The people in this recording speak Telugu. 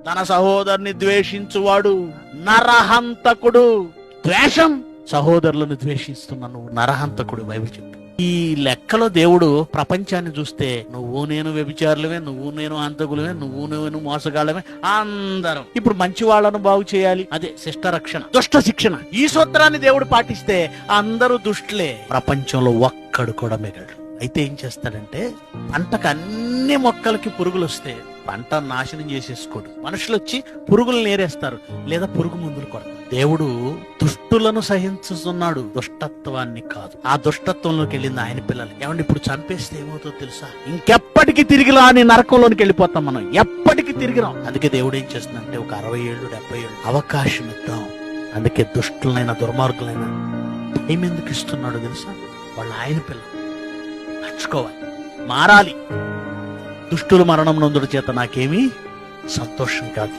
తన సహోదరుని ద్వేషించువాడు నరహంతకుడు. ద్వేషం, సహోదరులను ద్వేషిస్తున్న నువ్వు నరహంతకుడు. బైబిల్ చెప్పు. ఈ లెక్కలో దేవుడు ప్రపంచాన్ని చూస్తే నువ్వు నేను వ్యభిచారులమే, నువ్వు నేను హంతకులమే, నువ్వు నేను మోసగాళ్ళమే, అందరం ఇప్పుడు మంచి వాళ్ళను బాగు చేయాలి. అదే శిష్ట రక్షణ, దుష్ట శిక్షణ. ఈ సూత్రాన్ని దేవుడు పాటిస్తే అందరూ దుష్టులే, ప్రపంచంలో ఒక్కడు కూడా మిగలడు. అయితే ఏం చేస్తాడంటే, పంటకు అన్ని మొక్కలకి పురుగులు వస్తే పంట నాశనం చేసేసుకోడు. మనుషులు వచ్చి పురుగులు నేరేస్తారు లేదా పురుగు మందులు కొడతారు. దేవుడు దుష్టులను సహించుతున్నాడు, దుష్టత్వాన్ని కాదు. ఆ దుష్టత్వంలోకి వెళ్ళింది ఆయన పిల్లలు. ఏమంటే ఇప్పుడు చంపేస్తే ఏమవుతుందో తెలుసా? ఇంకెప్పటికీ తిరిగి రాని నరకంలోనికి వెళ్ళిపోతాం మనం, ఎప్పటికీ తిరిగి రాం. అందుకే దేవుడు ఏం చేస్తుందంటే ఒక 60 ఏళ్ళు 70 ఏళ్ళు అవకాశం ఇద్దాం. అందుకే దుష్టులైన దుర్మార్గులైన టైం ఎందుకు ఇస్తున్నాడు తెలుసా? వాళ్ళు ఆయన పిల్లలు నడుచుకోవాలి, మారాలి. దుష్టులు మరణం నొందుడు చేత నాకేమీ సంతోషం కాదు.